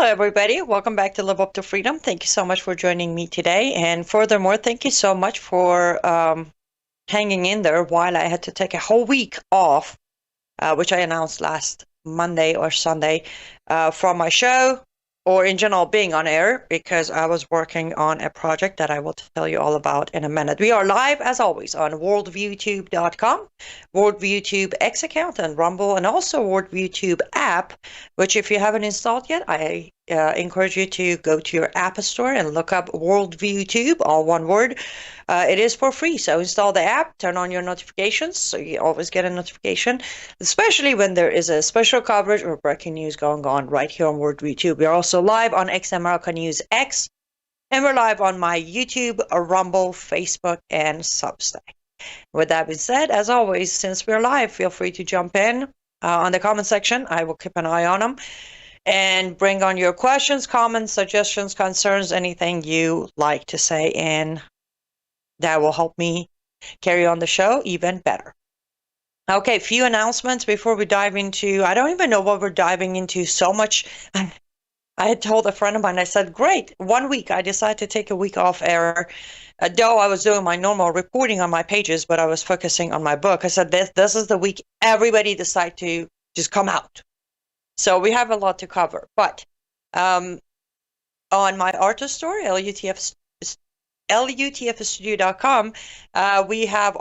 everybody. Welcome back to Live Up to Freedom. Thank you so much for joining me today. And furthermore, thank you so much for hanging in there while I had to take a whole week off, which I announced last Monday or Sunday, from my show or in general being on air because I was working on a project that I will tell you all about in a minute. We are live, as always, on worldviewtube.com, WorldViewTube X account and Rumble, and also WorldViewTube app, which if you haven't installed yet, I encourage you to go to your app store and look up WorldViewTube, all one word. It is for free, so install the app, turn on your notifications so you always get a notification, especially when there is a special coverage or breaking news going on right here on WorldViewTube. We're also live on X America News X, and we're live on my YouTube, Rumble, Facebook, and Substack. With that being said, as always, since we're live, feel free to jump in on the comment section. I will keep an eye on them and bring on your questions, comments, suggestions, concerns, anything you like to say, and that will help me carry on the show even better. Okay, few announcements before we dive into, I don't even know what we're diving into so much. I had told a friend of mine, I said, great, 1 week. I decided to take a week off air. Though I was doing my normal reporting on my pages, but I was focusing on my book. I said, this is the week everybody decide to just come out. So we have a lot to cover. But on my artist store, lutfstudio.com, we have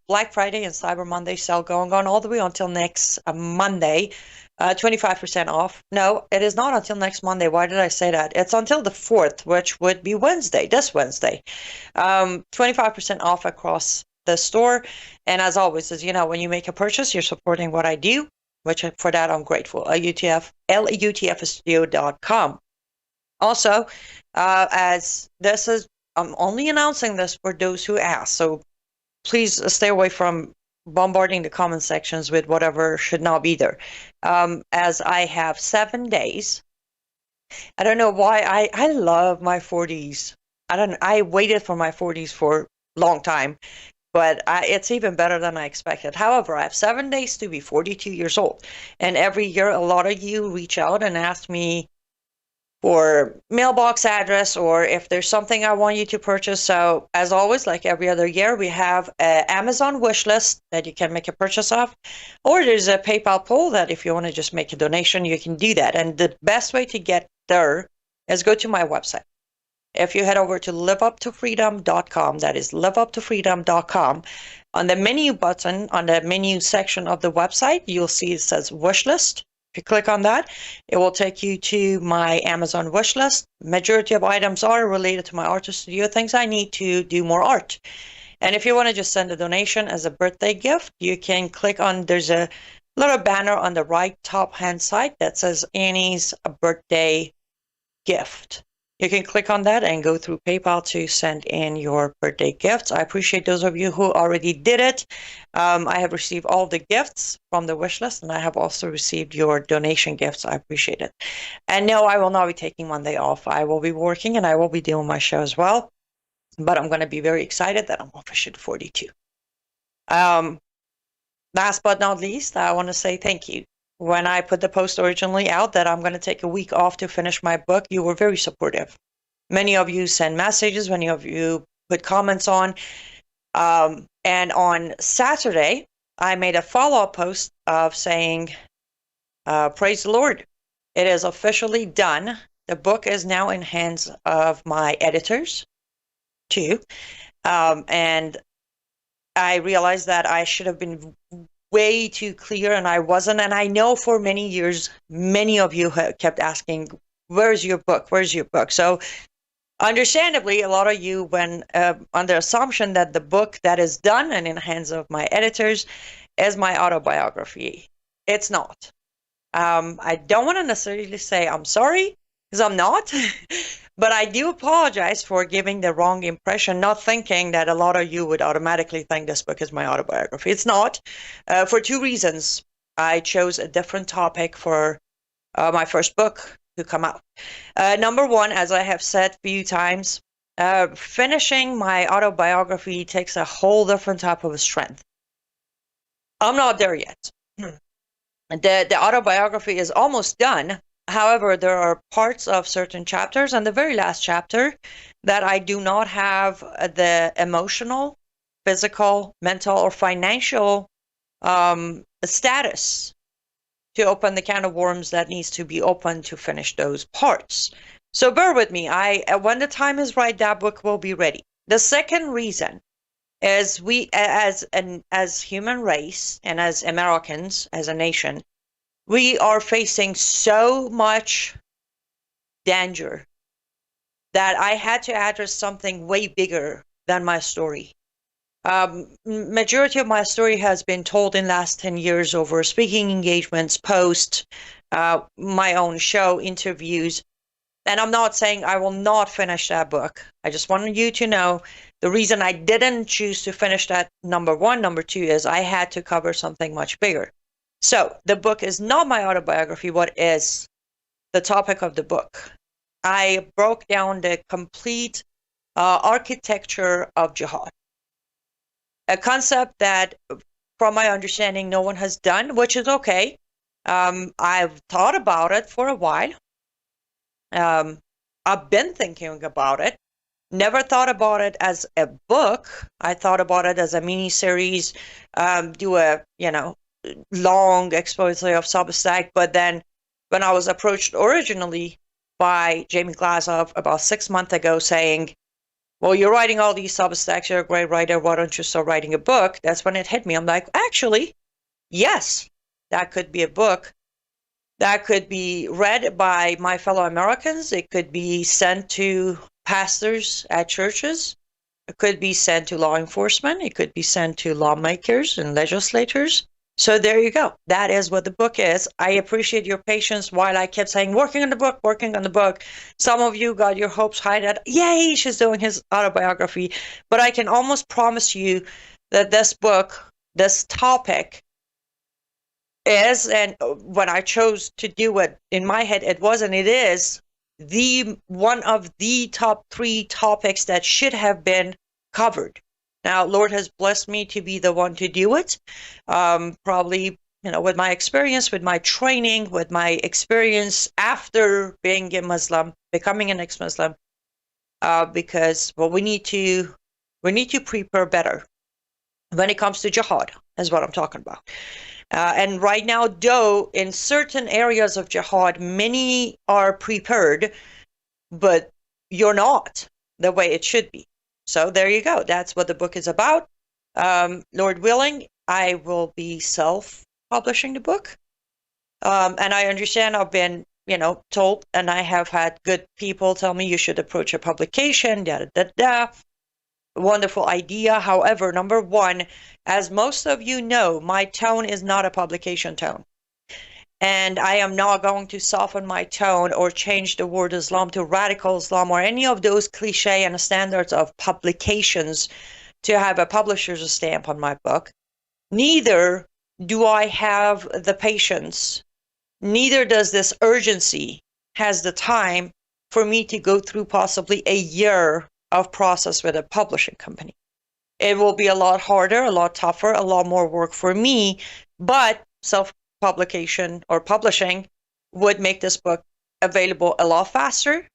Black Friday and Cyber Monday sale going on all the way until next Monday, 25% off. No, it is not until next Monday. Why did I say that? It's until the 4th, which would be Wednesday, this Wednesday. 25% off across the store. And as always, as you know, when you make a purchase, you're supporting what I do, which for that I'm grateful. lutfstudio.com. Also, as this is, I'm only announcing this for those who ask, so please stay away from bombarding the comment sections with whatever should not be there. As I have 7 days, I don't know why, I love my 40s. I waited for my 40s for a long time, but it's even better than I expected. However, I have 7 days to be 42 years old, and every year a lot of you reach out and ask me for mailbox address or if there's something I want you to purchase. So as always, like every other year, we have an Amazon wish list that you can make a purchase of, or there's a PayPal poll that if you want to just make a donation, you can do that. And the best way to get there is go to my website. If you head over to liveuptofreedom.com, that is liveuptofreedom.com, on the menu button, on the menu section of the website, you'll see it says wish list. If you click on that, it will take you to my Amazon wish list. Majority of items are related to my artist studio, things I need to do more art. And if you want to just send a donation as a birthday gift, you can click on, there's a little banner on the right top hand side that says Annie's birthday gift. You can click on that and go through PayPal to send in your birthday gifts. I appreciate those of you who already did it. I have received all the gifts from the wish list, and I have also received your donation gifts. I appreciate it. And no, I will not be taking Monday off. I will be working, and I will be doing my show as well. But I'm going to be very excited that I'm officially 42. Last but not least, I want to say thank you. When I put the post originally out that I'm going to take a week off to finish my book, you were very supportive. Many of you send messages, many of you put comments on. And on Saturday, I made a follow-up post of saying, praise the Lord, it is officially done. The book is now in hands of my editors, too. And I realized that I should have been way too clear, and I wasn't. And I know for many years, many of you have kept asking, where's your book? Where's your book? So understandably, a lot of you went on the assumption that the book that is done and in the hands of my editors is my autobiography. It's not. I don't want to necessarily say I'm sorry, because I'm not. But I do apologize for giving the wrong impression, not thinking that a lot of you would automatically think this book is my autobiography. It's not, for two reasons. I chose a different topic for my first book to come out. Number one, as I have said a few times, finishing my autobiography takes a whole different type of strength. I'm not there yet. The autobiography is almost done. However, there are parts of certain chapters, and the very last chapter, that I do not have the emotional, physical, mental, or financial status to open the can of worms that needs to be opened to finish those parts. So bear with me. When the time is right, that book will be ready. The second reason is we, as human race and as Americans, as a nation, we are facing so much danger that I had to address something way bigger than my story. Majority of my story has been told in last 10 years over speaking engagements, posts, my own show, interviews. And I'm not saying I will not finish that book. I just wanted you to know the reason I didn't choose to finish that, number one. Number two is I had to cover something much bigger. So the book is not my autobiography. What is the topic of the book? I broke down the complete architecture of jihad. A concept that, from my understanding, no one has done, which is okay. I've thought about it for a while. I've been thinking about it. Never thought about it as a book. I thought about it as a mini series, do a long expose of Substack. But then, when I was approached originally by Jamie Glazoff about 6 months ago, saying, "Well, you're writing all these Substacks. You're a great writer. Why don't you start writing a book?" That's when it hit me. I'm like, actually, yes, that could be a book. That could be read by my fellow Americans. It could be sent to pastors at churches. It could be sent to law enforcement. It could be sent to lawmakers and legislators. So there you go. That is what the book is. I appreciate your patience while I kept saying, working on the book, working on the book. Some of you got your hopes high that, yay, she's doing his autobiography. But I can almost promise you that this book, this topic, is, and when I chose to do it, in my head, it was and it is one of the top 3 topics that should have been covered. Now, Lord has blessed me to be the one to do it. Probably, with my experience, with my training, with my experience after being a Muslim, becoming an ex-Muslim, because, well, we need to prepare better when it comes to jihad, is what I'm talking about. And right now, though, in certain areas of jihad, many are prepared, but you're not the way it should be. So there you go. That's what the book is about. Lord willing, I will be self-publishing the book. And I understand I've been, told, and I have had good people tell me you should approach a publication, Wonderful idea. However, number one, as most of you know, my tone is not a publication tone. And I am not going to soften my tone or change the word Islam to radical Islam or any of those cliche and standards of publications to have a publisher's stamp on my book. Neither do I have the patience, neither does this urgency has the time for me to go through possibly a year of process with a publishing company. It will be a lot harder, a lot tougher, a lot more work for me, but self-publication or publishing would make this book available a lot faster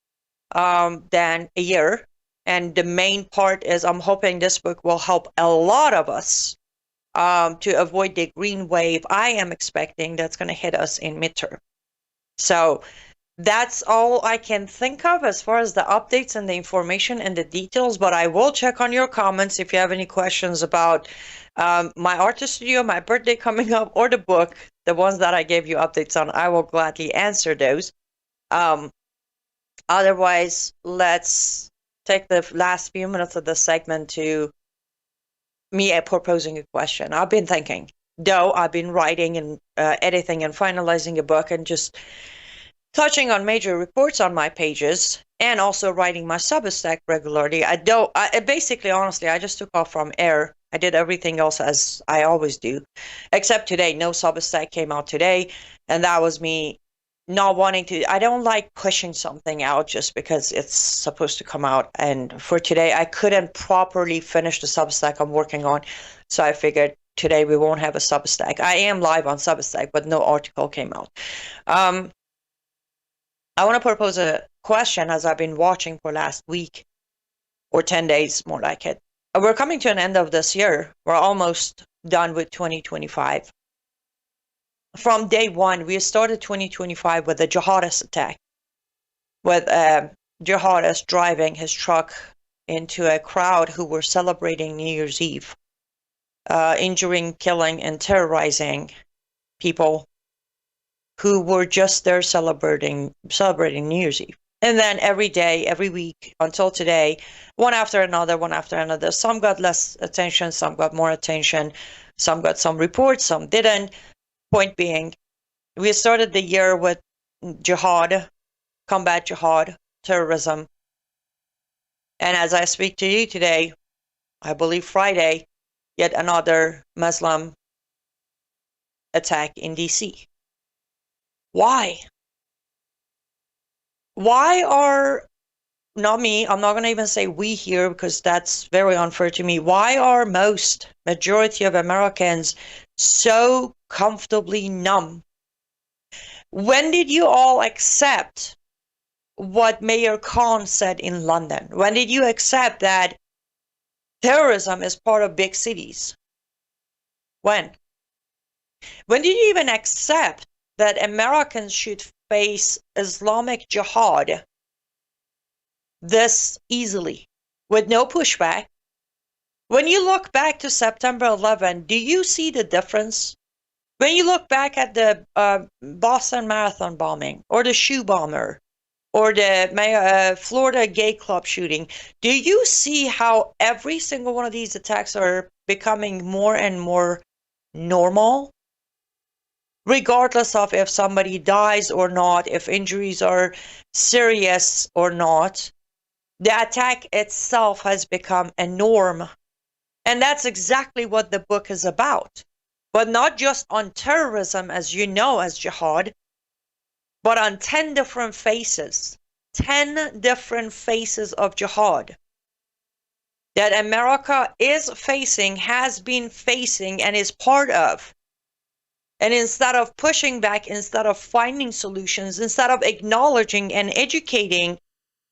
than a year. And the main part is I'm hoping this book will help a lot of us to avoid the green wave I am expecting that's going to hit us in midterm. So that's all I can think of as far as the updates and the information and the details, but I will check on your comments if you have any questions about my artist studio, my birthday coming up, or the book, the ones that I gave you updates on. I will gladly answer those. Otherwise, let's take the last few minutes of the segment to me proposing a question. I've been thinking, though I've been writing and editing and finalizing a book and just touching on major reports on my pages and also writing my Substack regularly. Basically, honestly, I just took off from air. I did everything else as I always do, except today. No Substack came out today, and that was me not wanting to. I don't like pushing something out just because it's supposed to come out. And for today, I couldn't properly finish the Substack I'm working on, so I figured today we won't have a Substack. I am live on Substack, but no article came out. I want to propose a question as I've been watching for last week or 10 days, more like it. We're coming to an end of this year. We're almost done with 2025. From day one, we started 2025 with a jihadist attack, with a jihadist driving his truck into a crowd who were celebrating New Year's Eve, injuring, killing, and terrorizing people who were just there celebrating New Year's Eve. And then every day, every week, until today, one after another. Some got less attention, some got more attention, some got some reports, some didn't. Point being, we started the year with jihad, combat jihad, terrorism. And as I speak to you today, I believe Friday, yet another Muslim attack in DC. Why? Why are, not me, I'm not going to even say we here because that's very unfair to me. Why are majority of Americans so comfortably numb? When did you all accept what Mayor Khan said in London? When did you accept that terrorism is part of big cities? When? When did you even accept that Americans should face Islamic Jihad this easily, with no pushback? When you look back to September 11, do you see the difference? When you look back at the Boston Marathon bombing, or the shoe bomber, or the Florida gay club shooting, do you see how every single one of these attacks are becoming more and more normal? Regardless of if somebody dies or not, if injuries are serious or not, the attack itself has become a norm. And that's exactly what the book is about. But not just on terrorism, as you know, as jihad, but on 10 different faces. 10 different faces of jihad that America is facing, has been facing, and is part of. And instead of pushing back, instead of finding solutions, instead of acknowledging and educating,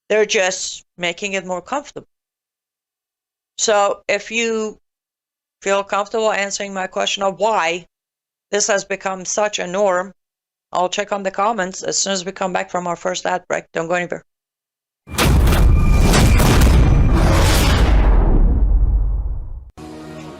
they're just making it more comfortable. So if you feel comfortable answering my question of why this has become such a norm, I'll check on the comments as soon as we come back from our first ad break. Don't go anywhere.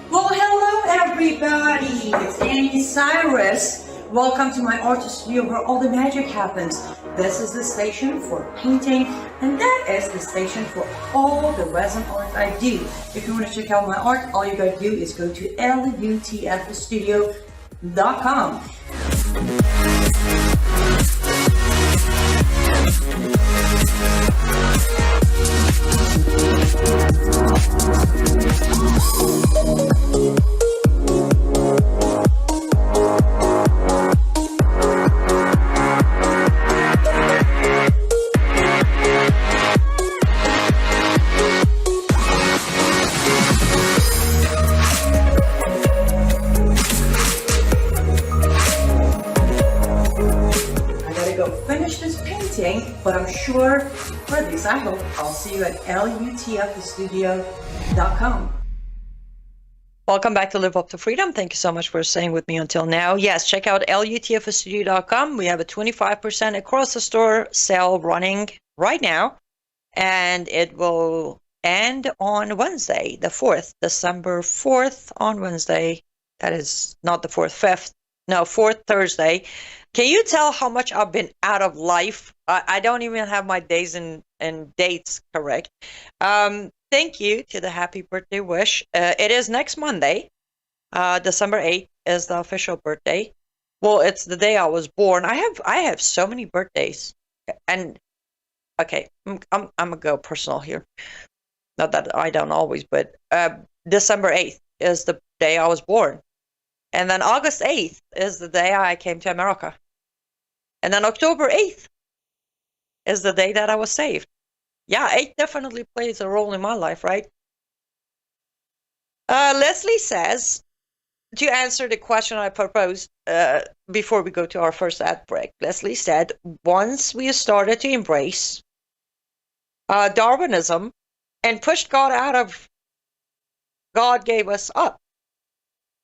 Well, hello everybody, it's Annie Cyrus. Welcome to my art studio where all the magic happens. This is the station for painting, and that is the station for all the resin art I do. If you want to check out my art, all you gotta do is go to lutfstudio.com. But I'm sure, for at least I hope, I'll see you at lutfstudio.com. Welcome back to Live Up to Freedom. Thank you so much for staying with me until now. Yes, check out lutfstudio.com. We have a 25% across the store sale running right now, and it will end on Wednesday, the 4th, December 4th on Wednesday. That is not the 4th, 5th. No, 4th Thursday. Can you tell how much I've been out of life? I don't even have my days and dates correct. Thank you to the happy birthday wish. It is next Monday. December 8th is the official birthday. Well, it's the day I was born. I have so many birthdays. And okay, I'm gonna go personal here. Not that I don't always, but December 8th is the day I was born. And then August 8th is the day I came to America. And then October 8th is the day that I was saved. Yeah, 8 definitely plays a role in my life, right? Leslie says, to answer the question I proposed before we go to our first ad break, Leslie said, once we started to embrace Darwinism and pushed God out of, God gave us up.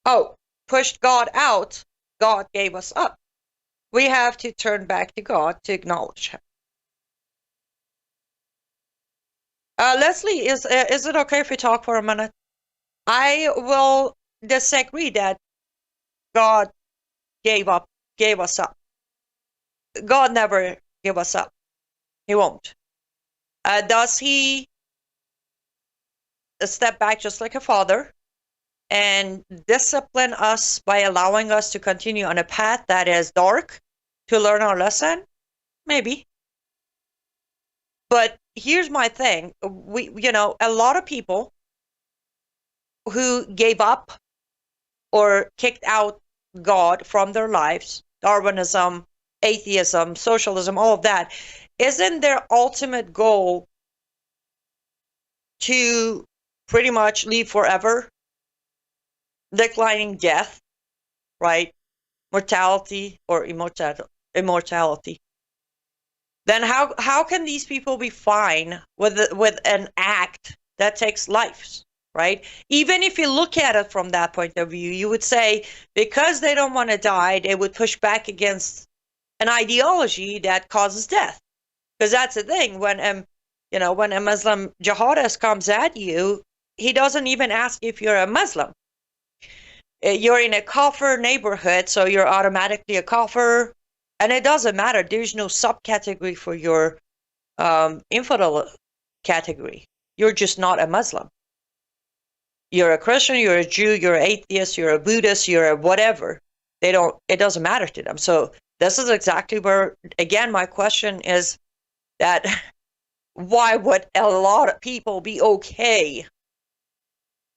Oh, pushed God out, God gave us up. We have to turn back to God to acknowledge Him. Leslie, is it okay if we talk for a minute? I will disagree that God gave us up. God never gave us up. He won't. Does He step back just like a father and discipline us by allowing us to continue on a path that is dark to learn our lesson? Maybe. But here's my thing. A lot of people who gave up or kicked out God from their lives, Darwinism, atheism, socialism, all of that, isn't their ultimate goal to pretty much live forever, declining death, right? Mortality or immortality. Then how can these people be fine with an act that takes lives, right? Even if you look at it from that point of view, you would say because they don't want to die, they would push back against an ideology that causes death. Because that's the thing, when a Muslim jihadist comes at you, he doesn't even ask if you're a Muslim. You're in a kafir neighborhood, so you're automatically a kafir, and it doesn't matter. There's no subcategory for your infidel category. You're just not a Muslim. You're a Christian, you're a Jew, you're an atheist, you're a Buddhist, you're a whatever. It doesn't matter to them. So this is exactly where, again, my question is that why would a lot of people be okay?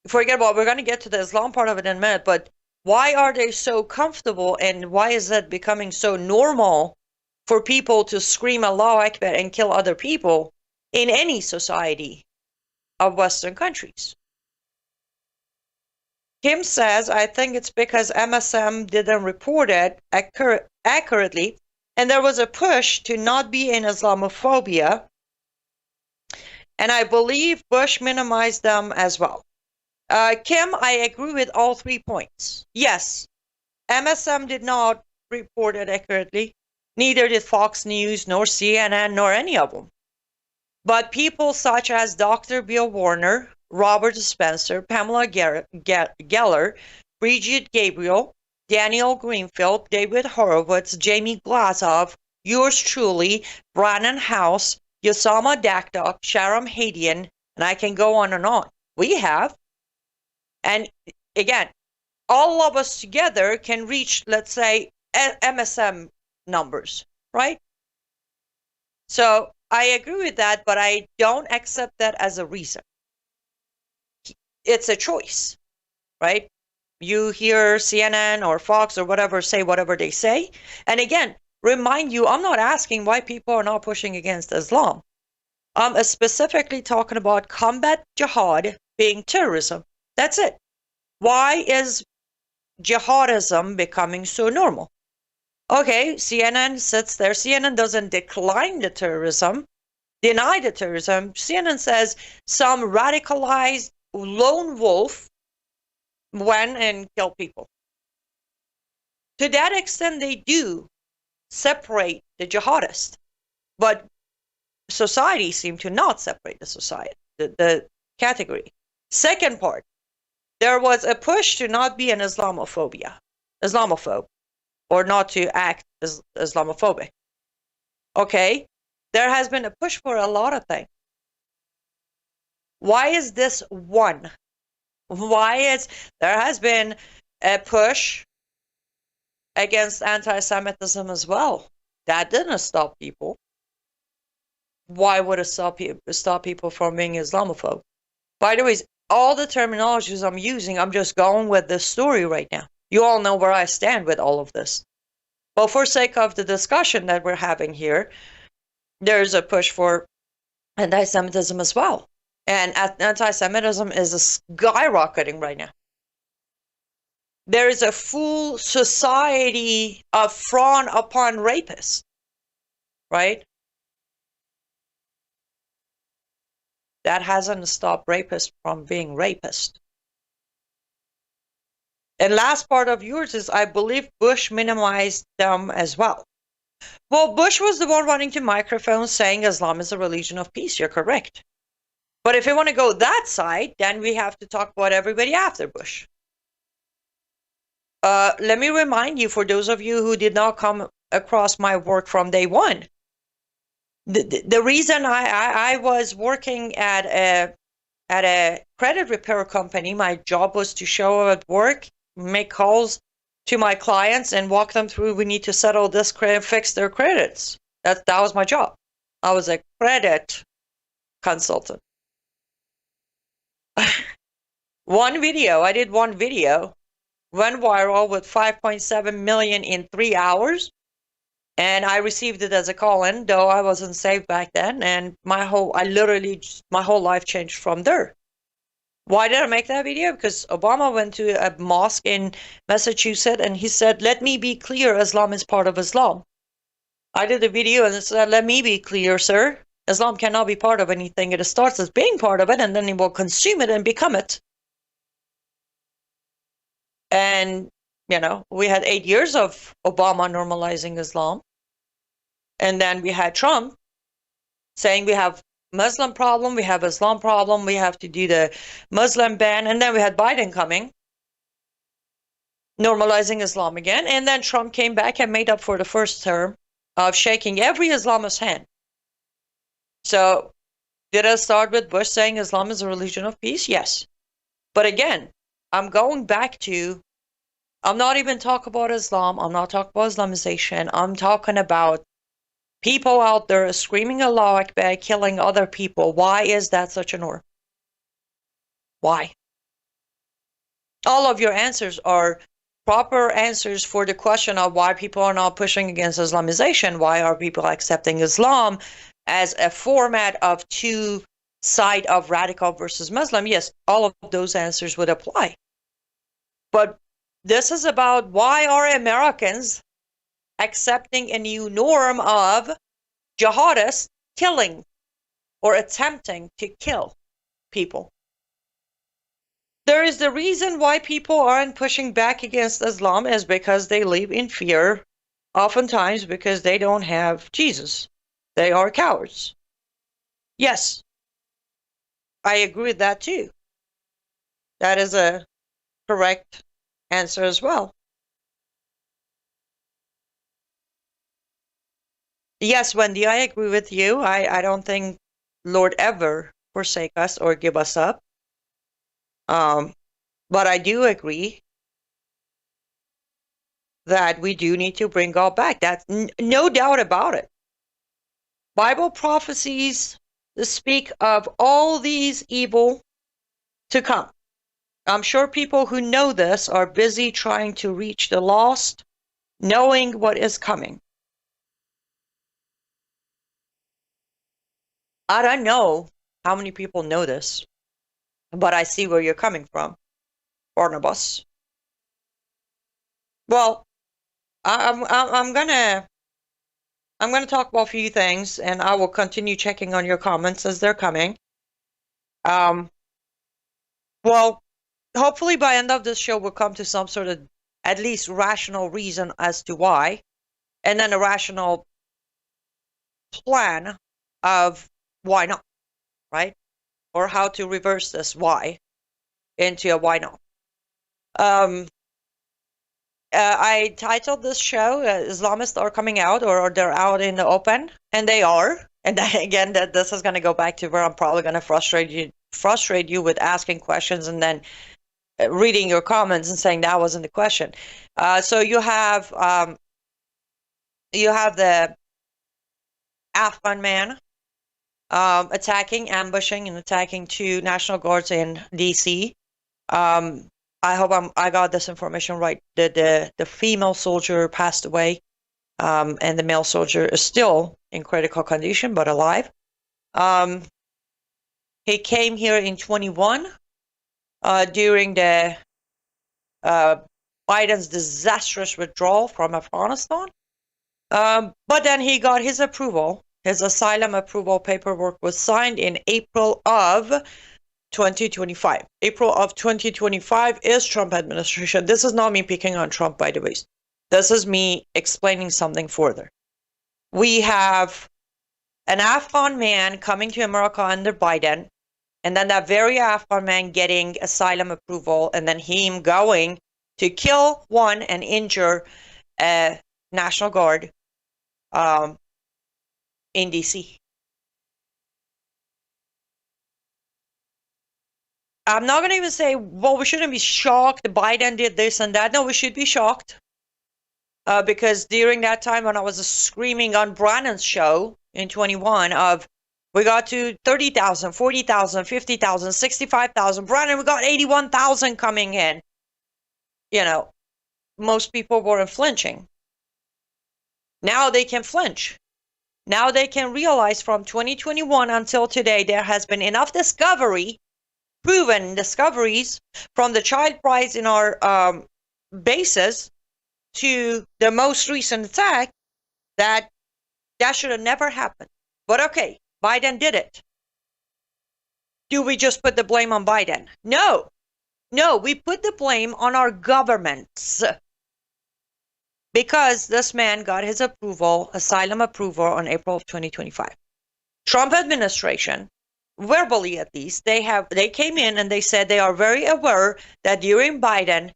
Forget about, we're going to get to the Islam part of it in a minute, but why are they so comfortable, and why is it becoming so normal for people to scream Allahu Akbar and kill other people in any society of Western countries? Kim says, I think it's because MSM didn't report it accurately, and there was a push to not be in Islamophobia, and I believe Bush minimized them as well. Kim, I agree with all 3 points. Yes, MSM did not report it accurately. Neither did Fox News, nor CNN, nor any of them. But people such as Dr. Bill Warner, Robert Spencer, Pamela Geller, Bridget Gabriel, Daniel Greenfield, David Horowitz, Jamie Glazov, yours truly, Brannon House, Yosama Dakdok, Sharam Hadian, and I can go on and on. We have. And again, all of us together can reach, let's say, MSM numbers, right? So I agree with that, but I don't accept that as a reason. It's a choice, right? You hear CNN or Fox or whatever say whatever they say. And again, remind you, I'm not asking why people are not pushing against Islam. I'm specifically talking about combat jihad being terrorism. That's it. Why is jihadism becoming so normal? Okay, CNN sits there. CNN doesn't decline the terrorism, deny the terrorism. CNN says some radicalized lone wolf went and killed people. To that extent, they do separate the jihadist, but society seemed to not separate the category. Second part, there was a push to not be an Islamophobe, or not to act as Islamophobic. Okay, there has been a push for a lot of things. Why is this one? There has been a push against anti-Semitism as well. That didn't stop people. Why would it stop people from being Islamophobe? By the way, all the terminologies I'm using, I'm just going with this story right now. You all know where I stand with all of this. But for sake of the discussion that we're having here, there's a push for anti-Semitism as well. And anti-Semitism is skyrocketing right now. there is a full society of frown upon rapists, right? That hasn't stopped rapists from being rapists. And last part of yours is, I believe Bush minimized them as well. Well, Bush was the one running to microphones saying Islam is a religion of peace. You're correct. But if we want to go that side, then we have to talk about everybody after Bush. Let me remind you, for those of you who did not come across my work from day one, the reason I was working at a credit repair company, my job was to show up at work, make calls to my clients, and walk them through, we need to settle this credit, fix their credits. That was my job. I was a credit consultant. I did one video, went viral with 5.7 million in 3 hours, and I received it as a call-in, though I wasn't saved back then, and my whole life changed from there. Why did I make that video? Because Obama went to a mosque in Massachusetts and he said, let me be clear, Islam is part of Islam. I did a video and it said, let me be clear, sir. Islam cannot be part of anything. It starts as being part of it, and then it will consume it and become it. And, we had 8 years of Obama normalizing Islam. And then we had Trump saying we have Muslim problem, we have Islam problem, we have to do the Muslim ban. And then we had Biden coming, normalizing Islam again. And then Trump came back and made up for the first term of shaking every Islamist's hand. So did I start with Bush saying Islam is a religion of peace? Yes. But again, I'm going back to, I'm not even talking about Islam. I'm not talking about Islamization. I'm talking about people out there screaming Allahu Akbar, killing other people. Why is that such a norm? Why? All of your answers are proper answers for the question of why people are not pushing against Islamization. Why are people accepting Islam as a format of two side of radical versus Muslim? Yes, all of those answers would apply. But this is about, why are Americans accepting a new norm of jihadists killing or attempting to kill people? There is the reason why people aren't pushing back against Islam is because they live in fear, oftentimes because they don't have Jesus. They are cowards. Yes, I agree with that too. That is a correct answer as well. Yes, Wendy, I agree with you. I don't think Lord ever forsake us or give us up. But I do agree that we do need to bring God back. That's no doubt about it. Bible prophecies speak of all these evil to come. I'm sure people who know this are busy trying to reach the lost, knowing what is coming. I don't know how many people know this, but I see where you're coming from, Barnabas. Well, I'm gonna talk about a few things, and I will continue checking on your comments as they're coming. Well, hopefully by end of this show we'll come to some sort of at least rational reason as to why, and then a rational plan of why not, right? Or how to reverse this why into a why not. I titled this show Islamists are coming out, or they're out in the open, and they are. And then again, this is going to go back to where I'm probably going to frustrate you with asking questions and then reading your comments and saying that wasn't the question. So you have the Afghan man ambushing and attacking 2 National Guards in DC. I hope I got this information right. The female soldier passed away, and the male soldier is still in critical condition but alive. He came here in 21 during the Biden's disastrous withdrawal from Afghanistan. But then he got his approval. His asylum approval paperwork was signed in April of 2025. April of 2025 is Trump administration. This is not me picking on Trump, by the way. This is me explaining something further. We have an Afghan man coming to America under Biden, and then that very Afghan man getting asylum approval, and then him going to kill one and injure a National Guard in DC. I'm not going to even say, well, we shouldn't be shocked Biden did this and that. No, we should be shocked. Because during that time when I was screaming on Brannon's show in 21 of, we got to 30,000, 40,000, 50,000, 65,000. Brannon, we got 81,000 coming in. You know, most people weren't flinching. Now they can flinch. Now they can realize from 2021 until today, there has been enough proven discoveries from the child brides in our bases to the most recent attack that should have never happened. But okay, Biden did it. Do we just put the blame on Biden? No, we put the blame on our governments. Because this man got his asylum approval on April of 2025. Trump administration, verbally at least, they came in and they said they are very aware that during Biden,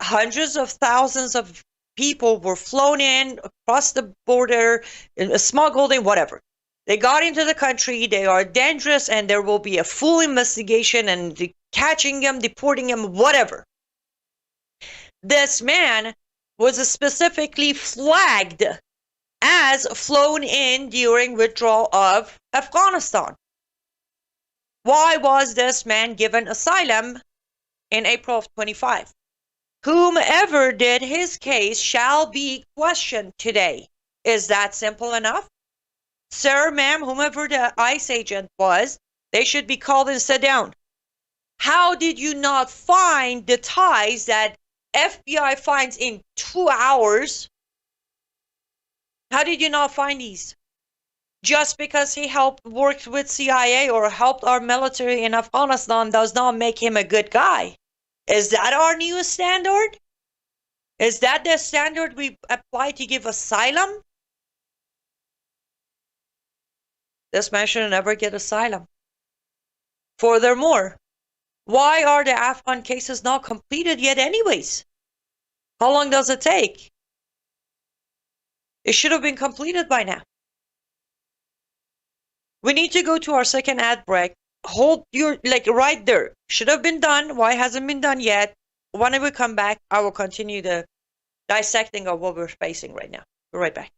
hundreds of thousands of people were flown in across the border, smuggled in, whatever. They got into the country, they are dangerous, and there will be a full investigation and catching them, deporting them, whatever. This man was specifically flagged as flown in during withdrawal of Afghanistan. Why was this man given asylum in April of 25? Whomever did his case shall be questioned today. Is that simple enough? Sir, ma'am, whomever the ICE agent was, they should be called and sit down. How did you not find the ties that FBI finds in 2 hours? How did you not find these? Just because he worked with CIA or helped our military in Afghanistan does not make him a good guy. Is that our new standard? Is that the standard we apply to give asylum? This man should never get asylum. Furthermore, why are the Afghan cases not completed yet anyways? How long does it take? It should have been completed by now. We need to go to our second ad break. Hold your, right there. Should have been done. Why hasn't been done yet? When we come back, I will continue the dissecting of what we're facing right now. Be right back.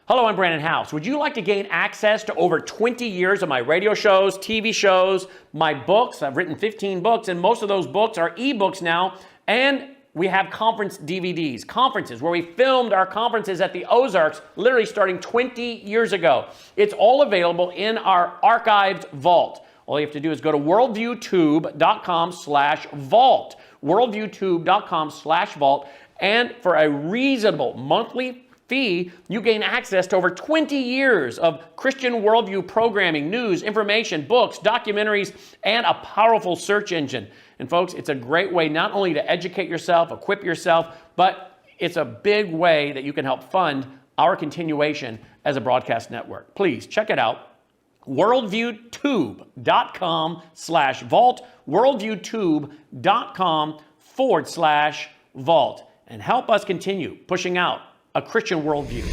Hello, I'm Brandon House. Would you like to gain access to over 20 years of my radio shows, TV shows, my books? I've written 15 books, and most of those books are ebooks now. And we have conference DVDs, conferences where we filmed our conferences at the Ozarks, literally starting 20 years ago. It's all available in our archived vault. All you have to do is go to worldviewtube.com/vault, worldviewtube.com/vault, and for a reasonable monthly fee, you gain access to over 20 years of Christian worldview programming, news, information, books, documentaries, and a powerful search engine. And folks, it's a great way not only to educate yourself, equip yourself, but it's a big way that you can help fund our continuation as a broadcast network. Please check it out. worldviewtube.com/vault, worldviewtube.com/vault, and help us continue pushing out a Christian worldview.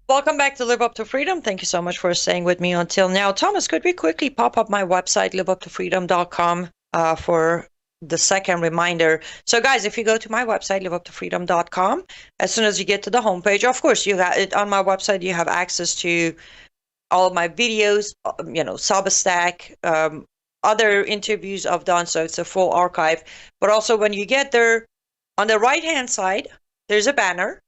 Welcome back to Live Up to Freedom. Thank you so much for staying with me until now. Thomas, could we quickly pop up my website, liveuptofreedom.com, for the second reminder? So guys, if you go to my website, liveuptofreedom.com, as soon as you get to the homepage, of course, you got it on my website, you have access to all of my videos, Substack, other interviews I've done, so it's a full archive. But also when you get there, on the right-hand side, there's a banner.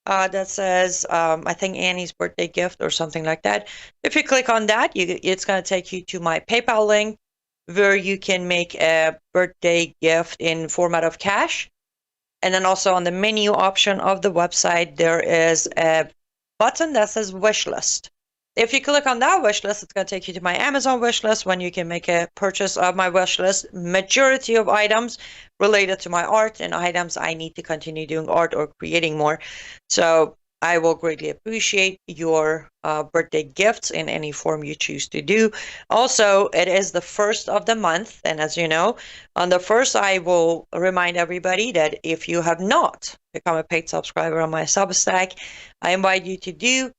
that says, I think Annie's birthday gift or something like that. If you click on that, it's going to take you to my PayPal link where you can make a birthday gift in format of cash. And then also on the menu option of the website, there is a button that says wish list. If you click on that wish list, it's going to take you to my Amazon wish list when you can make a purchase of my wish list. Majority of items related to my art and items I need to continue doing art or creating more. So I will greatly appreciate your birthday gifts in any form you choose to do. Also, it is the first of the month. And as you know, on the first, I will remind everybody that if you have not become a paid subscriber on my Substack, I invite you to do.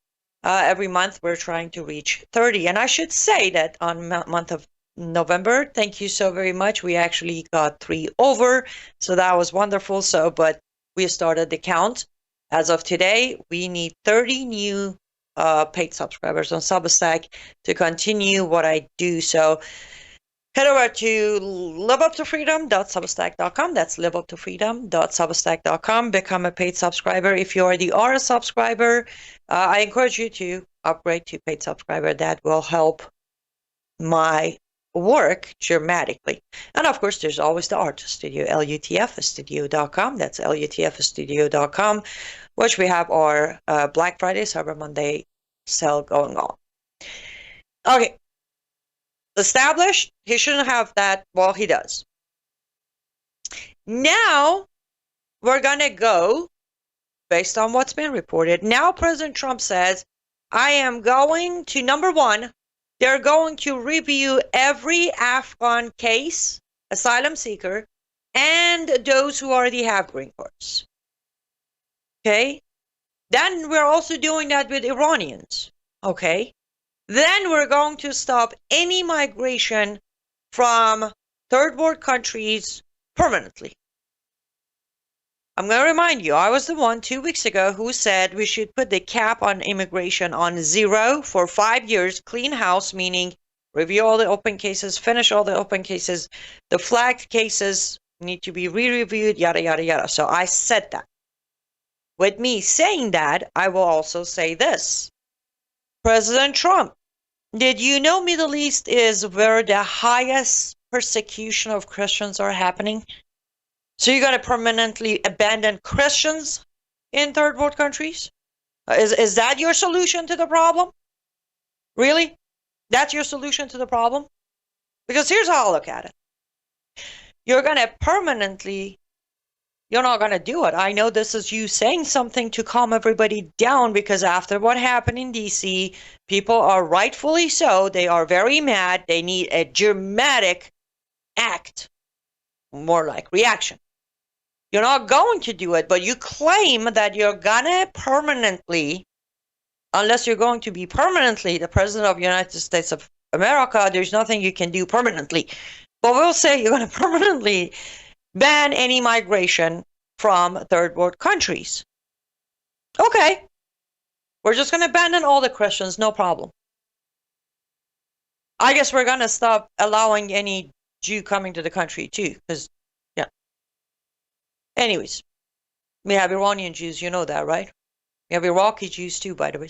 Every month, we're trying to reach 30. And I should say that on month of November, thank you so very much. We actually got 3 over. So that was wonderful. So, but we started the count. As of today, we need 30 new paid subscribers on Substack to continue what I do. So head over to liveuptofreedom.substack.com. That's liveuptofreedom.substack.com. Become a paid subscriber. If you already are a subscriber, I encourage you to upgrade to paid subscriber. That will help my work dramatically. And of course, there's always the art studio, lutfstudio.com. That's lutfstudio.com, which we have our Black Friday, Cyber Monday sale going on. Okay. Established, he shouldn't have that. Well, he does. Now, we're going to go based on what's been reported. Now, President Trump says, I am going to, number one, they're going to review every Afghan case, asylum seeker, and those who already have green cards. Okay? Then we're also doing that with Iranians. Okay? Then we're going to stop any migration from third world countries permanently. I'm going to remind you, I was the one 2 weeks ago who said we should put the cap on immigration on 0 for 5 years, clean house, meaning review all the open cases, finish all the open cases, the flagged cases need to be re-reviewed, yada, yada, yada. So I said that. With me saying that, I will also say this. President Trump, did you know Middle East is where the highest persecution of Christians are happening? So you're going to permanently abandon Christians in third world countries? Is that your solution to the problem? Really? That's your solution to the problem? Because here's how I'll look at it. You're going to permanently, you're not going to do it. I know this is you saying something to calm everybody down because after what happened in DC, people are rightfully so. They are very mad. They need a dramatic act, more like reaction. You're not going to do it, but you claim that you're going to permanently, unless you're going to be permanently the president of the United States of America, there's nothing you can do permanently. But we'll say you're going to permanently ban any migration from third world countries. Okay. We're just going to abandon all the Christians, no problem. I guess we're going to stop allowing any Jew coming to the country too, because, yeah. Anyways, we have Iranian Jews, you know that, right? We have Iraqi Jews too, by the way.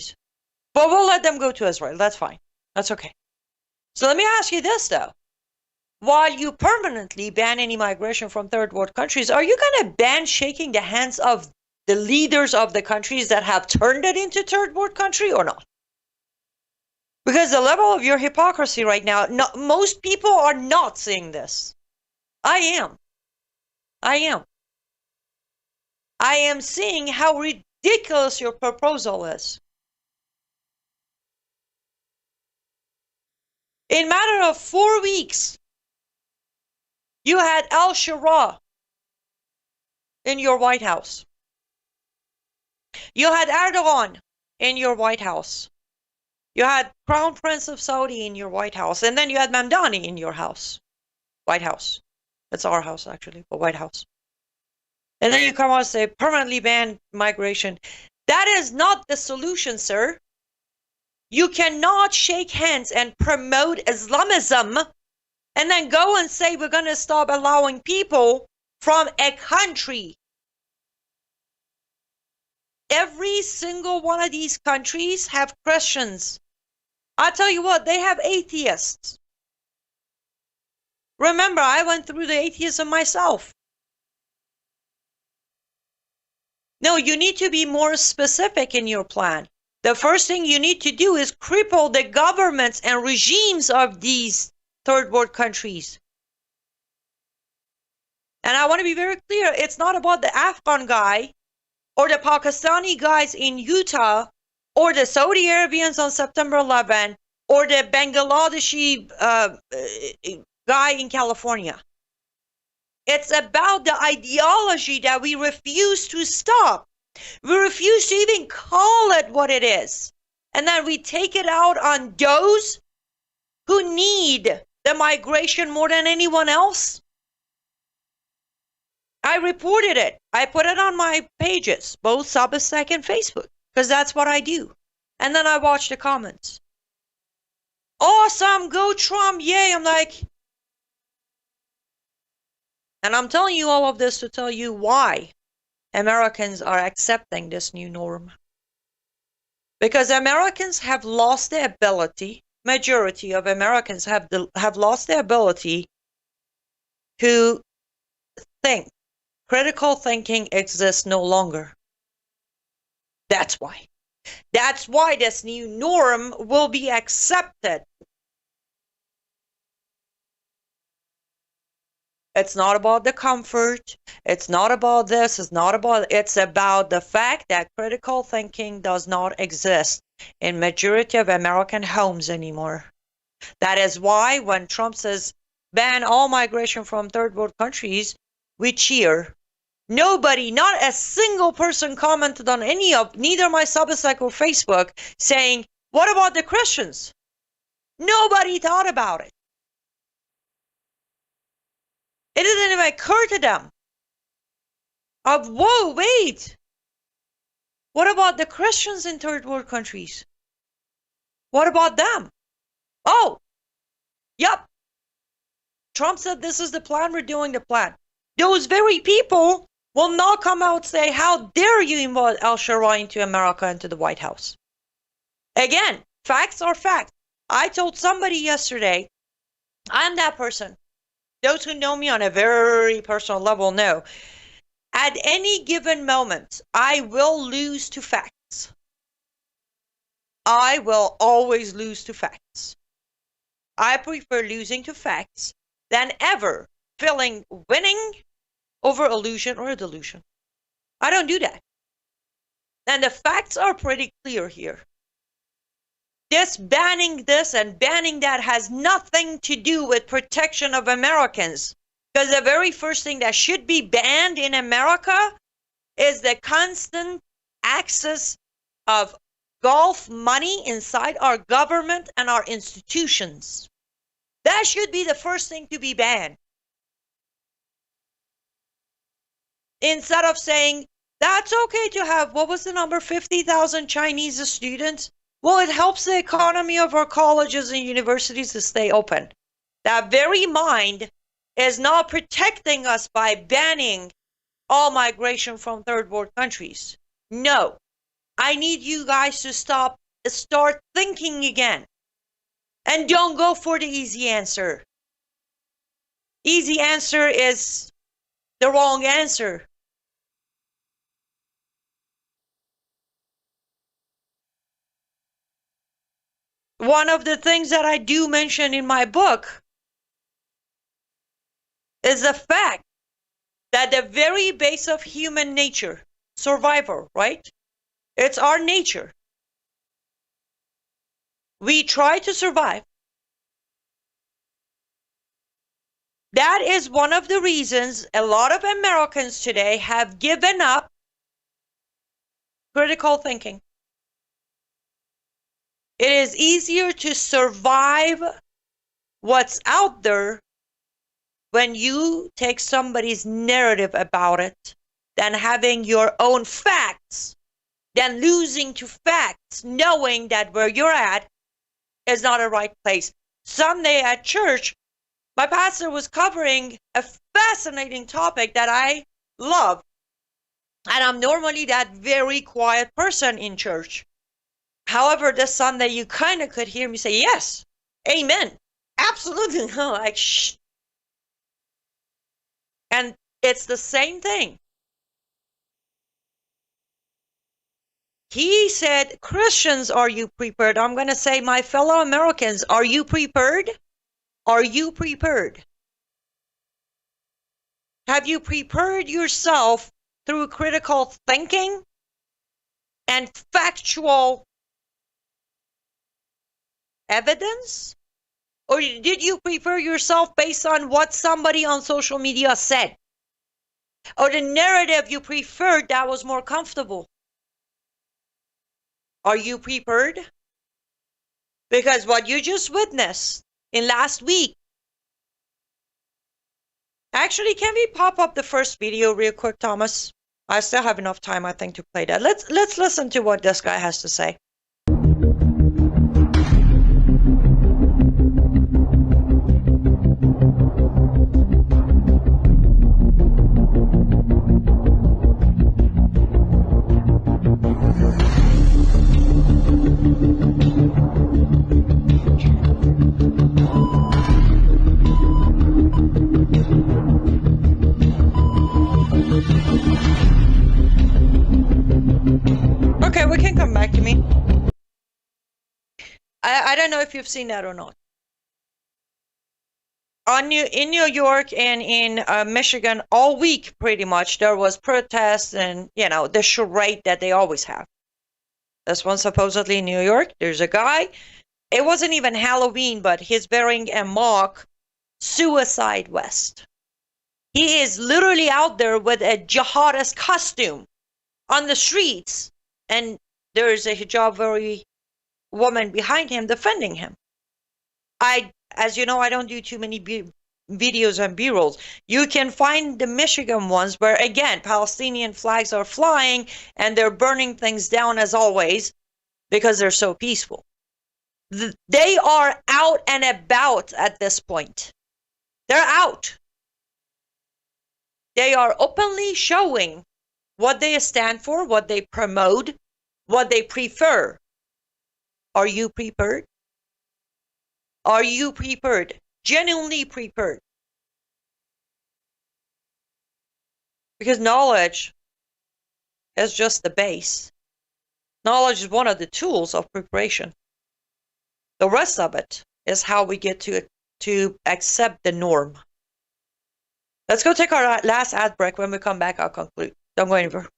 But we'll let them go to Israel. That's fine. That's okay. So let me ask you this, though. While you permanently ban any migration from third world countries, are you going to ban shaking the hands of the leaders of the countries that have turned it into third world country or not? Because the level of your hypocrisy right now, most people are not seeing this. I am. I am seeing how ridiculous your proposal is. In a matter of 4 weeks, you had al-Shura in your White House. You had Erdogan in your White House. You had Crown Prince of Saudi in your White House. And then you had Mamdani in your house. White House. That's our house, actually, but White House. And then you come out and say, permanently ban migration. That is not the solution, sir. You cannot shake hands and promote Islamism and then go and say we're going to stop allowing people from a country. Every single one of these countries have Christians. I'll tell you what, they have atheists. Remember, I went through the atheism myself. No, you need to be more specific in your plan. The first thing you need to do is cripple the governments and regimes of these third world countries. And I want to be very clear, it's not about the Afghan guy or the Pakistani guys in Utah or the Saudi Arabians on September 11 or the Bangladeshi guy in California. It's about the ideology that we refuse to stop. We refuse to even call it what it is. And then we take it out on those who need the migration more than anyone else. I reported it. I put it on my pages, both Substack and Facebook, because that's what I do. And then I watch the comments. Awesome, go Trump, yay. I'm like, and I'm telling you all of this to tell you why Americans are accepting this new norm. Because Americans have lost the ability, majority of Americans have lost the ability to think. Critical thinking exists no longer. That's why. That's why this new norm will be accepted. It's not about the comfort. It's not about this. It's about the fact that critical thinking does not exist in majority of American homes anymore. That is why when Trump says ban all migration from third world countries, we cheer. Nobody, not a single person commented on neither my Substack or Facebook saying, what about the Christians? Nobody thought about it. It didn't even occur to them. Whoa, wait. What about the Christians in third world countries? What about them? Oh, yep. Trump said this is the plan, we're doing the plan. Those very people will not come out and say, how dare you invite al-Sharia into America, into the White House. Again, facts are facts. I told somebody yesterday, I'm that person. Those who know me on a very personal level know. At any given moment, I will lose to facts. I will always lose to facts. I prefer losing to facts than ever feeling winning over illusion or a delusion. I don't do that. And the facts are pretty clear here. Banning this and banning that has nothing to do with protection of Americans. Because the very first thing that should be banned in America is the constant access of Gulf money inside our government and our institutions. That should be the first thing to be banned. Instead of saying, that's okay to have, what was the number, 50,000 Chinese students? Well, it helps the economy of our colleges and universities to stay open. That very mind is not protecting us by banning all migration from third world countries. No. I need you guys to start thinking again. And don't go for the easy answer. Easy answer is the wrong answer. One of the things that I do mention in my book is the fact that the very base of human nature, survival, right? It's our nature. We try to survive. That is one of the reasons a lot of Americans today have given up critical thinking. It is easier to survive what's out there when you take somebody's narrative about it than having your own facts, than losing to facts, knowing that where you're at is not a right place. Sunday at church, my pastor was covering a fascinating topic that I love. And I'm normally that very quiet person in church. However, this Sunday, you kind of could hear me say, yes, amen, absolutely, no, like, shh. And it's the same thing. He said, Christians, are you prepared? I'm going to say, my fellow Americans, are you prepared? Are you prepared? Have you prepared yourself through critical thinking and factual evidence? Or did you prepare yourself based on what somebody on social media said? Or the narrative you preferred that was more comfortable? Are you prepared? Because what you just witnessed in last week. Actually, can we pop up the first video real quick, Thomas? I still have enough time, I think, to play that. Let's listen to what this guy has to say. Okay, we can come back to me. I don't know if you've seen that or not. In New York and in Michigan, all week pretty much, there was protests and, you know, the charade that they always have. This one supposedly in New York, there's a guy. It wasn't even Halloween, but he's wearing a mock suicide vest. He is literally out there with a jihadist costume on the streets, and there is a hijab woman behind him defending him. As you know, I don't do too many videos and B-rolls. You can find the Michigan ones where, again, Palestinian flags are flying and they're burning things down as always because they're so peaceful. They are out and about at this point. They're out. They are openly showing what they stand for, what they promote, what they prefer. Are you prepared? Are you prepared? Genuinely prepared? Because knowledge is just the base. Knowledge is one of the tools of preparation. The rest of it is how we get to accept the norm. Let's go take our last ad break. When we come back, I'll conclude. Don't go anywhere.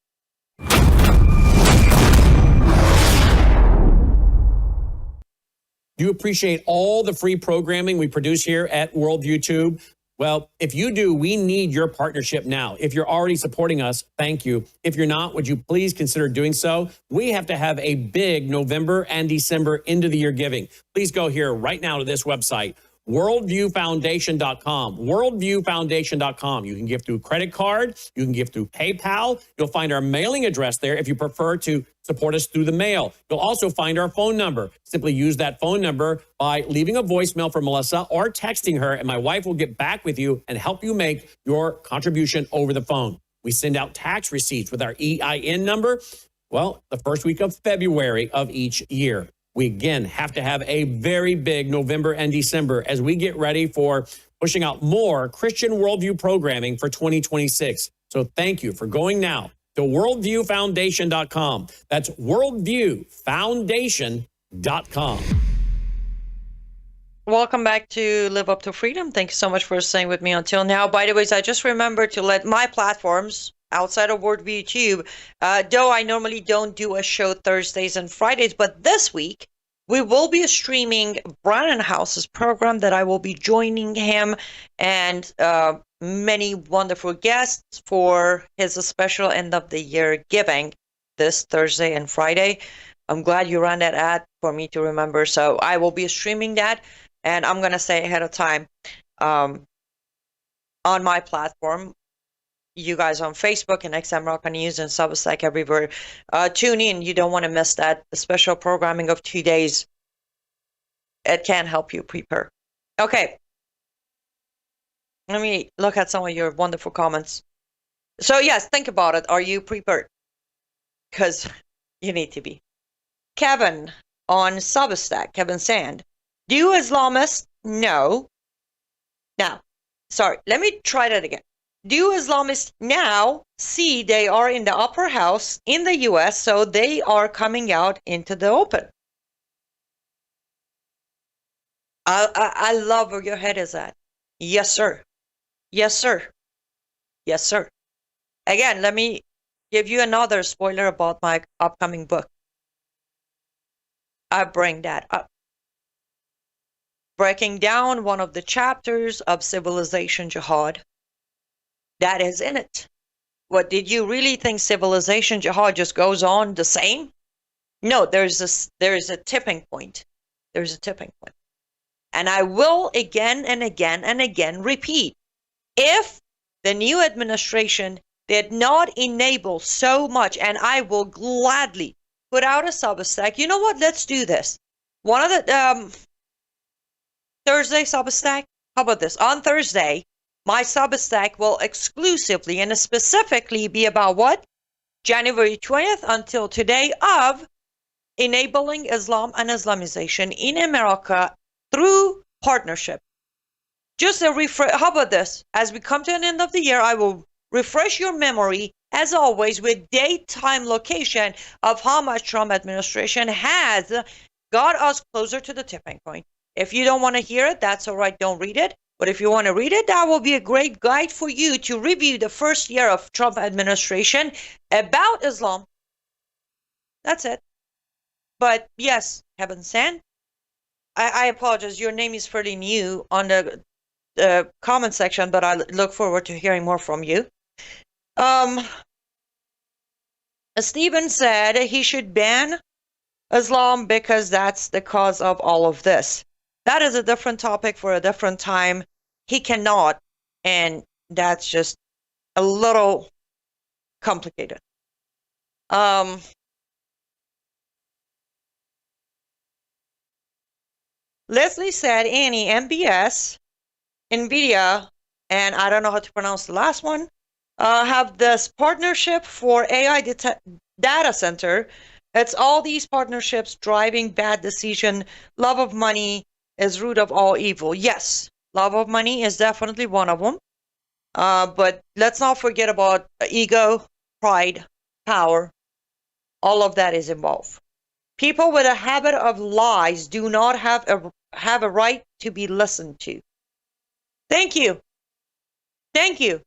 Do you appreciate all the free programming we produce here at Worldview Tube? Well, if you do, we need your partnership now. If you're already supporting us, thank you. If you're not, would you please consider doing so? We have to have a big November and December end of the year giving. Please go here right now to this website, worldviewfoundation.com. Worldviewfoundation.com. You can give through credit card. You can give through PayPal. You'll find our mailing address there if you prefer to support us through the mail. You'll also find our phone number. Simply use that phone number by leaving a voicemail for Melissa or texting her, and my wife will get back with you and help you make your contribution over the phone. We send out tax receipts with our EIN number, well, the first week of February of each year. We, again, have to have a very big November and December as we get ready for pushing out more Christian worldview programming for 2026. So thank you for going now to worldviewfoundation.com. That's worldviewfoundation.com. Welcome back to Live Up to Freedom. Thank you so much for staying with me until now. By the way, I just remembered to let my platforms outside of Worldview Tube, though I normally don't do a show Thursdays and Fridays, but this week we will be streaming Brannon House's program that I will be joining him and many wonderful guests for his special end of the year giving this Thursday and Friday. I'm glad you ran that ad for me to remember. So I will be streaming that, and I'm going to say ahead of time on my platform. You guys on Facebook and XM Rock News and Substack everywhere. Tune in. You don't want to miss that special programming of 2 days. It can help you prepare. Okay. Let me look at some of your wonderful comments. So yes, think about it. Are you prepared? Because you need to be. Kevin on Substack, Kevin Sand. Do Islamists? No. Now, sorry, let me try that again. Do Islamists now see they are in the upper house in the US, so they are coming out into the open? I love where your head is at. Yes, sir. Yes, sir. Yes, sir. Again, let me give you another spoiler about my upcoming book. I bring that up. Breaking down one of the chapters of Civilization Jihad that is in it. What, did you really think Civilization Jihad just goes on the same? No, there's a tipping point. There's a tipping point. And I will again and again and again repeat, if the new administration did not enable so much, and I will gladly put out a Substack. You know what? Let's do this. One of the Thursday Substack. How about this? On Thursday, my Substack will exclusively and specifically be about what? January 20th until today of enabling Islam and Islamization in America through partnership. Just a refresh. How about this? As we come to an end of the year, I will refresh your memory, as always, with date, time, location of how much Trump administration has got us closer to the tipping point. If you don't want to hear it, that's all right. Don't read it. But if you want to read it, that will be a great guide for you to review the first year of Trump administration about Islam. That's it. But yes, Heaven Sand, I apologize. Your name is fairly new on the comment section, but I look forward to hearing more from you. Stephen said he should ban Islam because that's the cause of all of this. That is a different topic for a different time. He cannot, and that's just a little complicated. Leslie said, Annie, MBS, NVIDIA, and I don't know how to pronounce the last one, have this partnership for AI data center. It's all these partnerships driving bad decision. Love of money is root of all evil. Yes, love of money is definitely one of them. But let's not forget about ego, pride, power. All of that is involved. People with a habit of lies do not have a right to be listened to. Thank you. Thank you.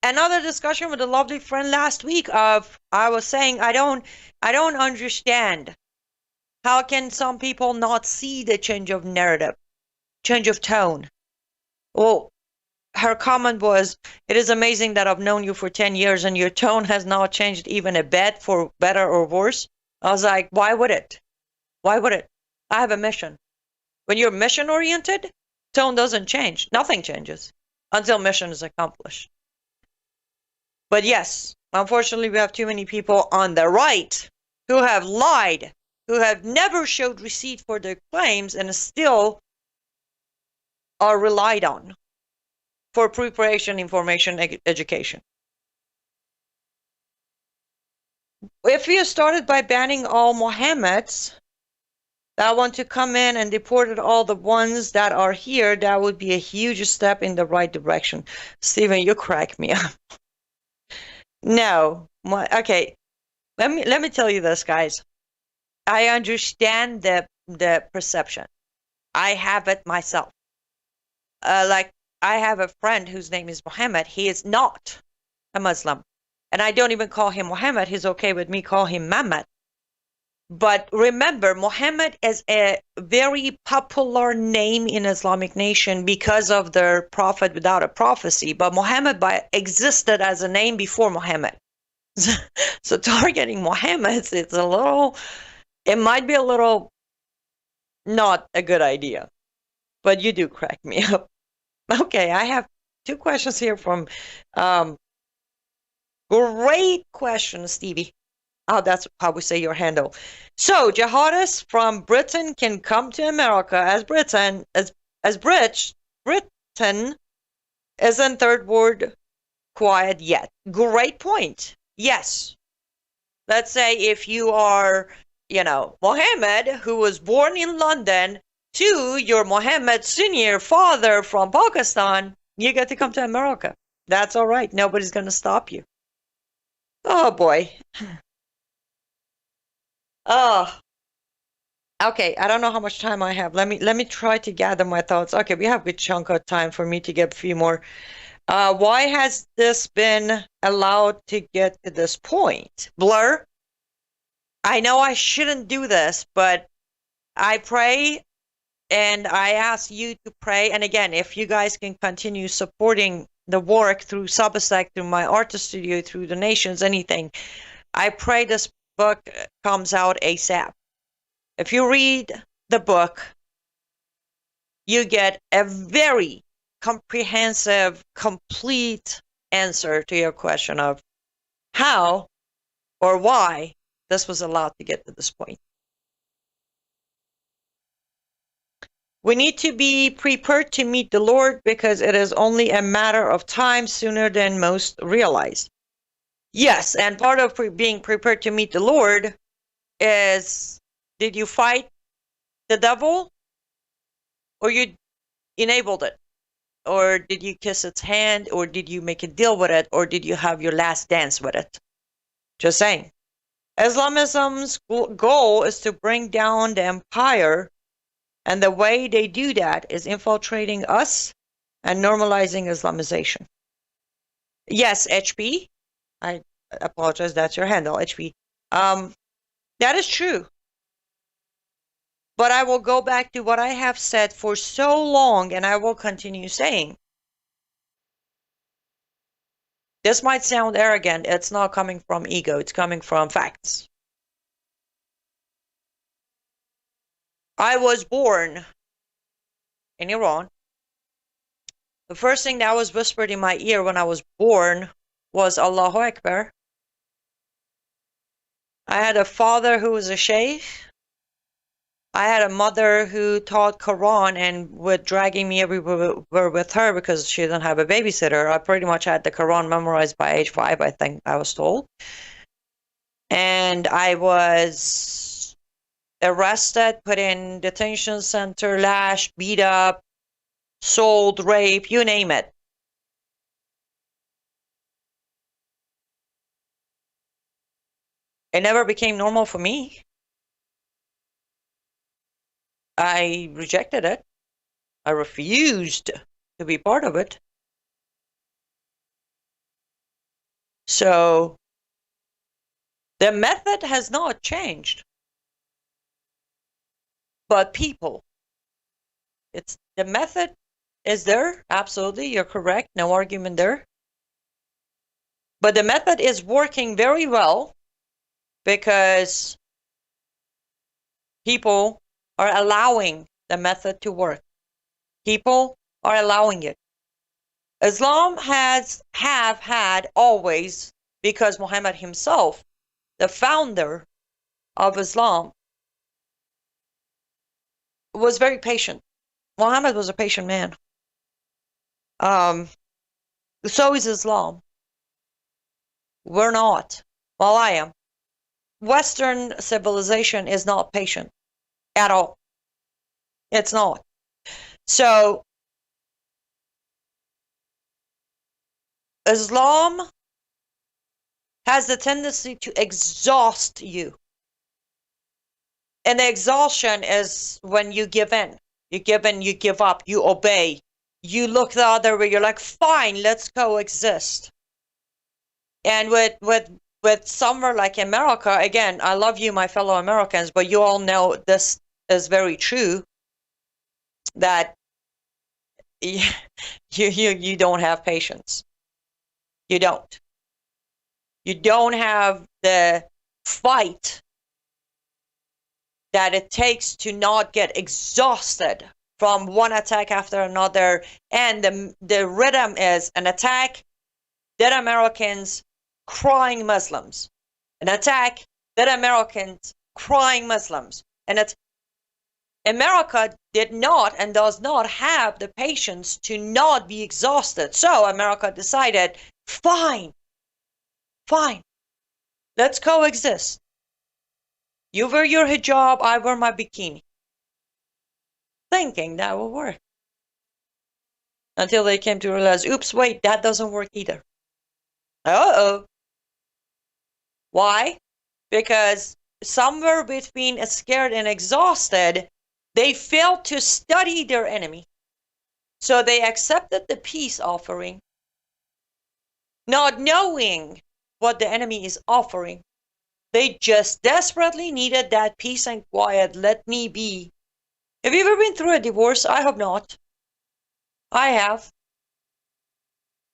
Another discussion with a lovely friend last week of, I was saying, I don't understand. How can some people not see the change of narrative, change of tone? Well, her comment was, it is amazing that I've known you for 10 years and your tone has not changed even a bit for better or worse. I was like, why would it? Why would it? I have a mission. When you're mission oriented, tone doesn't change. Nothing changes until mission is accomplished. But yes, unfortunately, we have too many people on the right who have lied, who have never showed receipt for their claims and still are relied on for preparation, information, education. If you started by banning all Mohammeds that want to come in and deported all the ones that are here, that would be a huge step in the right direction. Stephen, you crack me up. No, okay. Let me tell you this, guys. I understand the perception. I have it myself. Like, I have a friend whose name is Mohammed. He is not a Muslim. And I don't even call him Muhammad. He's okay with me call him Muhammad. But remember, Muhammad is a very popular name in Islamic nation because of their prophet without a prophecy. But Muhammad existed as a name before Muhammad. So targeting Muhammad, it might be a little not a good idea. But you do crack me up. Okay, I have two questions here from great question, Stevie. Oh, that's how we say your handle. So, jihadists from Britain can come to America as Britain isn't third world quiet yet. Great point. Yes. Let's say if you are, Mohammed, who was born in London, to your Mohammed senior father from Pakistan, you get to come to America. That's all right. Nobody's going to stop you. Oh boy. Oh. Okay, I don't know how much time I have. Let me try to gather my thoughts. Okay, we have a good chunk of time for me to get a few more. Why has this been allowed to get to this point? Blur, I know I shouldn't do this, but I pray and I ask you to pray. And again, if you guys can continue supporting the work through Substack, through my artist studio, through donations, anything, I pray this book comes out ASAP. If you read the book, you get a very comprehensive, complete answer to your question of how or why this was allowed to get to this point. We need to be prepared to meet the Lord because it is only a matter of time sooner than most realize. Yes, and part of being prepared to meet the Lord is, did you fight the devil? Or you enabled it? Or did you kiss its hand? Or did you make a deal with it? Or did you have your last dance with it? Just saying. Islamism's goal is to bring down the empire, and the way they do that is infiltrating us and normalizing Islamization. Yes, HP. I apologize, that's your handle, HP. That is true. But I will go back to what I have said for so long, and I will continue saying. This might sound arrogant. It's not coming from ego. It's coming from facts. I was born in Iran. The first thing that was whispered in my ear when I was born was Allahu Akbar. I had a father who was a sheikh. I had a mother who taught Quran and would dragging me everywhere with her because she didn't have a babysitter. I pretty much had the Quran memorized by age 5, I think I was told. And I was arrested, put in detention center, lashed, beat up, sold, raped, you name it. It never became normal for me. I rejected it. I refused to be part of it. So the method has not changed. But people, the method is there. Absolutely, you're correct. No argument there. But the method is working very well because people are allowing the method to work. People are allowing it. Islam have had always, because Muhammad himself, the founder of Islam, was very patient. Muhammad was a patient man. So is Islam. We're not. Well, I am. Western civilization is not patient at all. It's not. So Islam has the tendency to exhaust you. And the exhaustion is when you give in. You give in, you give up, you obey. You look the other way, you're like, fine, let's coexist. And with somewhere like America, again, I love you, my fellow Americans, but you all know this is very true, that you don't have patience. You don't. You don't have the fight that it takes to not get exhausted from one attack after another. And the rhythm is an attack, dead Americans, crying Muslims. An attack, dead Americans, crying Muslims. And America did not and does not have the patience to not be exhausted. So America decided, Fine. Fine. Let's coexist. You wear your hijab, I wear my bikini. Thinking that will work. Until they came to realize, oops, wait, that doesn't work either. Uh-oh. Why? Because somewhere between scared and exhausted, they failed to study their enemy. So they accepted the peace offering, not knowing what the enemy is offering. They just desperately needed that peace and quiet. Let me be. Have you ever been through a divorce? I hope not. I have.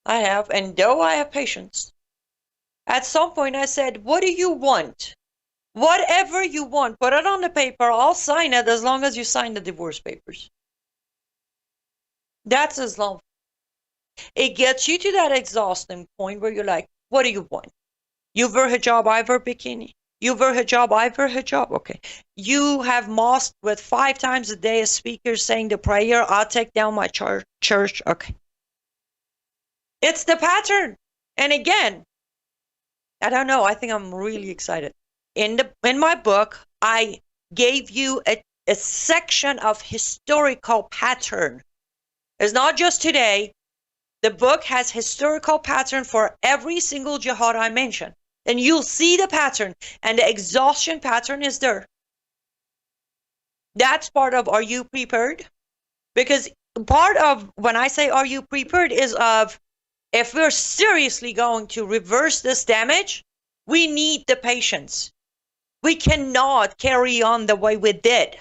And though I have patience, at some point I said, what do you want? Whatever you want, put it on the paper. I'll sign it as long as you sign the divorce papers. That's Islam. It gets you to that exhausting point where you're like, what do you want? You wear hijab, I wear bikini. You wear hijab, I wear hijab. Okay. You have mosque with 5 times a day a speaker saying the prayer. I'll take down my church. Okay. It's the pattern. And again, I don't know. I think I'm really excited. In my book, I gave you a section of historical pattern. It's not just today. The book has historical pattern for every single jihad I mentioned. And you'll see the pattern, and the exhaustion pattern is there. That's part of are you prepared? Because part of when I say are you prepared is of if we're seriously going to reverse this damage, we need the patience. We cannot carry on the way we did.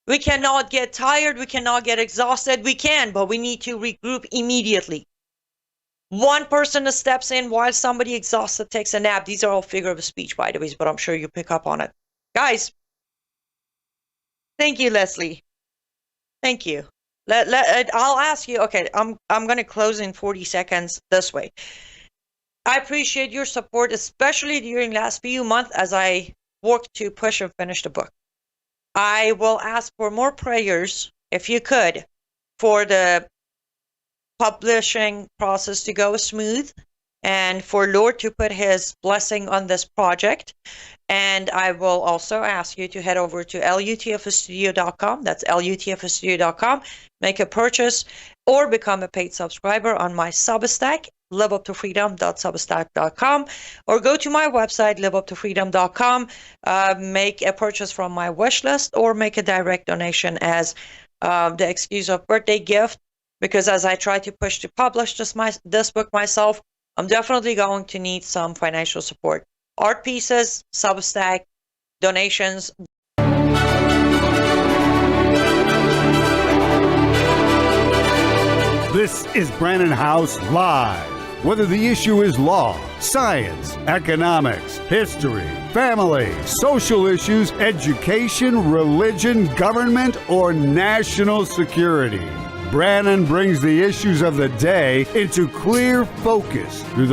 We cannot get tired. We cannot get exhausted. We can, but we need to regroup immediately. One person steps in while somebody exhausted takes a nap. These are all figure of speech, by the way, but I'm sure you pick up on it. Guys, thank you, Leslie. Thank you. I'll ask you, okay, I'm going to close in 40 seconds this way. I appreciate your support, especially during last few months as I worked to push and finish the book. I will ask for more prayers, if you could, for the publishing process to go smooth and for Lord to put his blessing on this project. And I will also ask you to head over to lutfstudio.com. That's lutfstudio.com. Make a purchase or become a paid subscriber on my Substack, liveuptofreedom.substack.com, or go to my website, liveuptofreedom.com, make a purchase from my wish list or make a direct donation as the excuse of birthday gift. Because as I try to push to publish this book myself, I'm definitely going to need some financial support. Art pieces, Substack, donations. This is Brannon House Live. Whether the issue is law, science, economics, history, family, social issues, education, religion, government, or national security, Brannon brings the issues of the day into clear focus through the